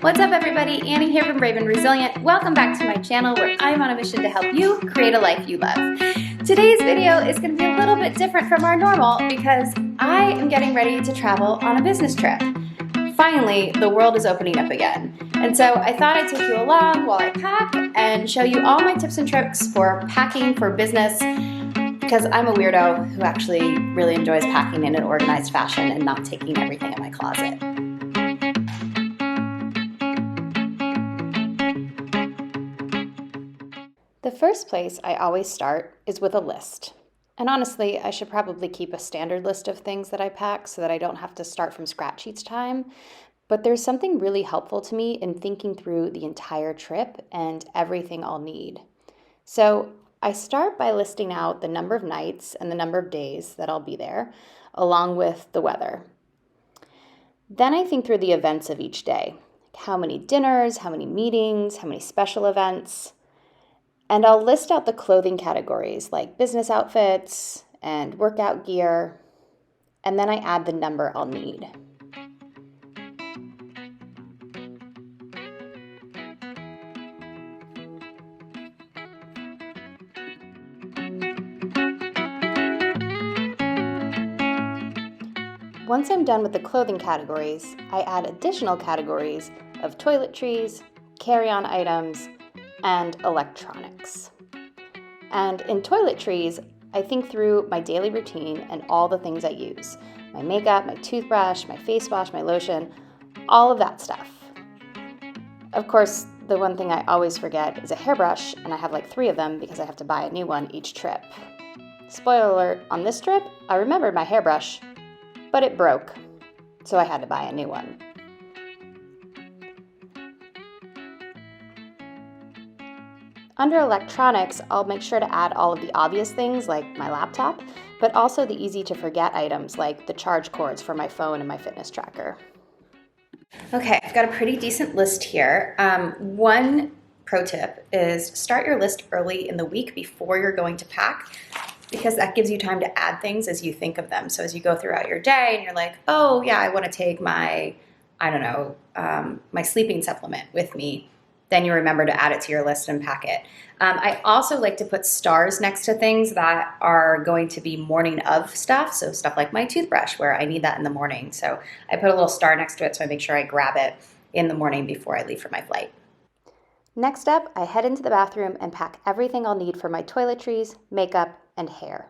What's up everybody, Annie here from Brave and Resilient. Welcome back to my channel where I'm on a mission to help you create a life you love. Today's video is going to be a little bit different from our normal because I am getting ready to travel on a business trip. Finally, the world is opening up again. And so I thought I'd take you along while I pack and show you all my tips and tricks for packing for business because I'm a weirdo who actually really enjoys packing in an organized fashion and not taking everything in my closet. The first place I always start is with a list. And honestly, I should probably keep a standard list of things that I pack so that I don't have to start from scratch each time. But there's something really helpful to me in thinking through the entire trip and everything I'll need. So I start by listing out the number of nights and the number of days that I'll be there, along with the weather. Then I think through the events of each day. How many dinners, how many meetings, how many special events. And I'll list out the clothing categories like business outfits and workout gear, and then I add the number I'll need. Once I'm done with the clothing categories, I add additional categories of toiletries, carry-on items, and electronics. And in toiletries, I think through my daily routine and all the things I use. My makeup, my toothbrush, my face wash, my lotion, all of that stuff. Of course, the one thing I always forget is a hairbrush, and I have like 3 of them because I have to buy a new one each trip. Spoiler alert, on this trip, I remembered my hairbrush, but it broke, so I had to buy a new one. Under electronics, I'll make sure to add all of the obvious things like my laptop, but also the easy to forget items like the charge cords for my phone and my fitness tracker. Okay, I've got a pretty decent list here. One pro tip is start your list early in the week before you're going to pack, because that gives you time to add things as you think of them. So as you go throughout your day and you're like, oh yeah, I want to take my, my sleeping supplement with me, then you remember to add it to your list and pack it. I also like to put stars next to things that are going to be morning of stuff. So stuff like my toothbrush where I need that in the morning. So I put a little star next to it so I make sure I grab it in the morning before I leave for my flight. Next up, I head into the bathroom and pack everything I'll need for my toiletries, makeup, and hair.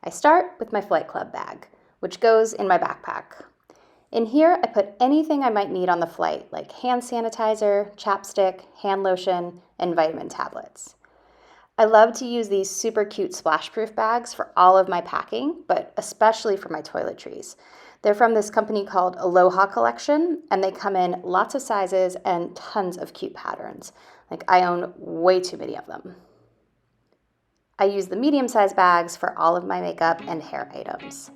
I start with my Flight Club bag, which goes in my backpack. In here, I put anything I might need on the flight, like hand sanitizer, chapstick, hand lotion, and vitamin tablets. I love to use these super cute splash-proof bags for all of my packing, but especially for my toiletries. They're from this company called Aloha Collection, and they come in lots of sizes and tons of cute patterns. Like, I own way too many of them. I use the medium-sized bags for all of my makeup and hair items.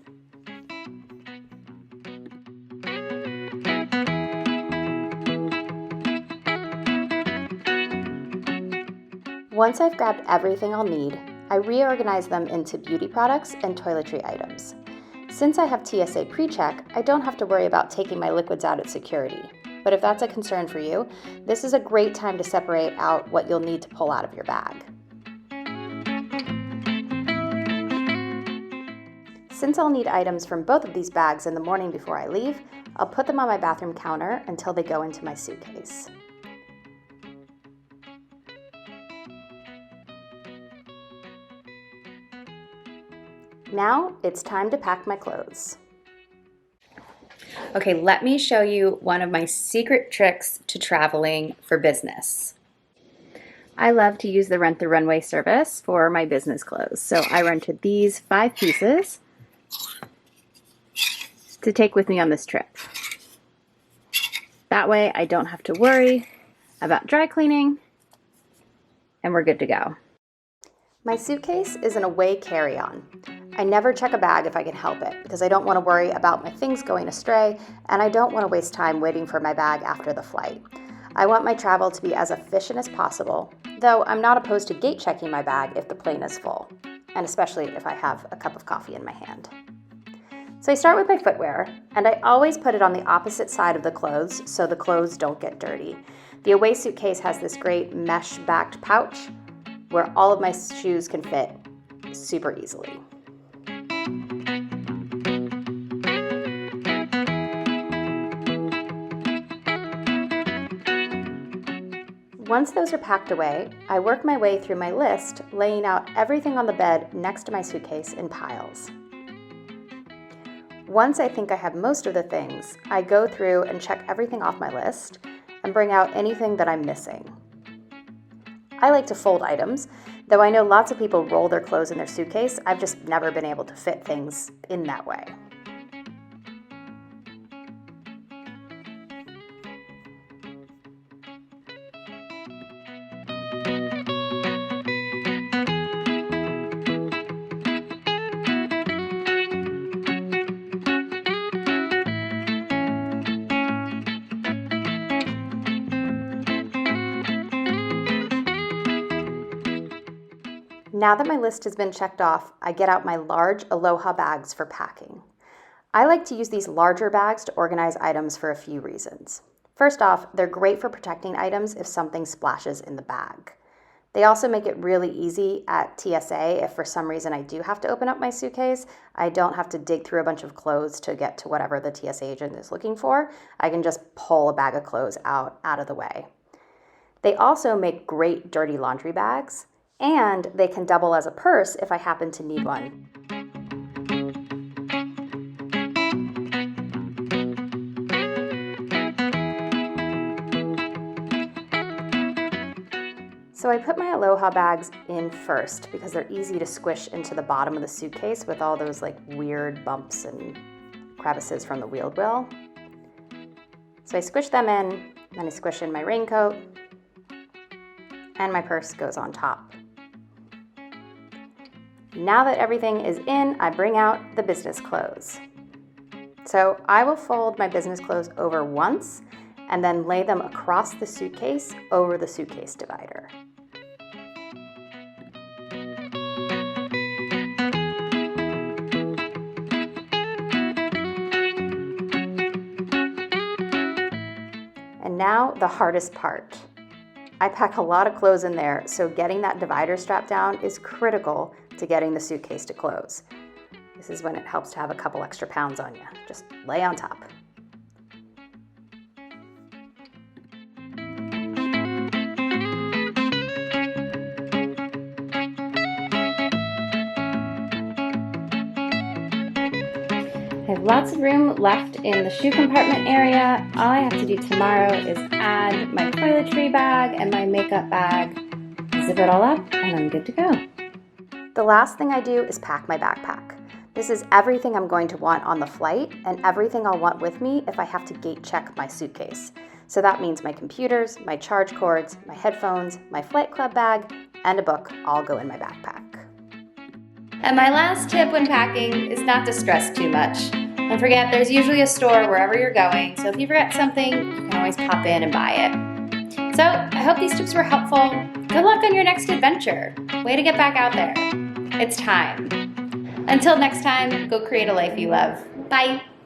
Once I've grabbed everything I'll need, I reorganize them into beauty products and toiletry items. Since I have TSA PreCheck, I don't have to worry about taking my liquids out at security. But if that's a concern for you, this is a great time to separate out what you'll need to pull out of your bag. Since I'll need items from both of these bags in the morning before I leave, I'll put them on my bathroom counter until they go into my suitcase. Now it's time to pack my clothes. Okay, let me show you one of my secret tricks to traveling for business. I love to use the Rent the Runway service for my business clothes. So I rented these 5 pieces to take with me on this trip. That way I don't have to worry about dry cleaning and we're good to go. My suitcase is an away carry-on. I never check a bag if I can help it because I don't want to worry about my things going astray and I don't want to waste time waiting for my bag after the flight. I want my travel to be as efficient as possible, though I'm not opposed to gate checking my bag if the plane is full, and especially if I have a cup of coffee in my hand. So I start with my footwear, and I always put it on the opposite side of the clothes so the clothes don't get dirty. The away suitcase has this great mesh-backed pouch where all of my shoes can fit super easily. Once those are packed away, I work my way through my list, laying out everything on the bed next to my suitcase in piles. Once I think I have most of the things, I go through and check everything off my list and bring out anything that I'm missing. I like to fold items, though I know lots of people roll their clothes in their suitcase. I've just never been able to fit things in that way. Now that my list has been checked off, I get out my large Aloha bags for packing. I like to use these larger bags to organize items for a few reasons. First off, they're great for protecting items if something splashes in the bag. They also make it really easy at TSA if for some reason I do have to open up my suitcase. I don't have to dig through a bunch of clothes to get to whatever the TSA agent is looking for. I can just pull a bag of clothes out of the way. They also make great dirty laundry bags, and they can double as a purse if I happen to need one. So I put my Aloha bags in first because they're easy to squish into the bottom of the suitcase with all those weird bumps and crevices from the wheeled well. So I squish them in, then I squish in my raincoat, and my purse goes on top. Now that everything is in, I bring out the business clothes. So I will fold my business clothes over once and then lay them across the suitcase over the suitcase divider. And now the hardest part. I pack a lot of clothes in there, so getting that divider strap down is critical to getting the suitcase to close. This is when it helps to have a couple extra pounds on you. Just lay on top. I have lots of room left in the shoe compartment area. All I have to do tomorrow is add my toiletry bag and my makeup bag, zip it all up, and I'm good to go. The last thing I do is pack my backpack. This is everything I'm going to want on the flight and everything I'll want with me if I have to gate check my suitcase. So that means my computers, my charge cords, my headphones, my flight club bag, and a book all go in my backpack. And my last tip when packing is not to stress too much. Don't forget, there's usually a store wherever you're going, so if you forget something, you can always pop in and buy it. So I hope these tips were helpful. Good luck on your next adventure. Way to get back out there. It's time. Until next time, go create a life you love. Bye.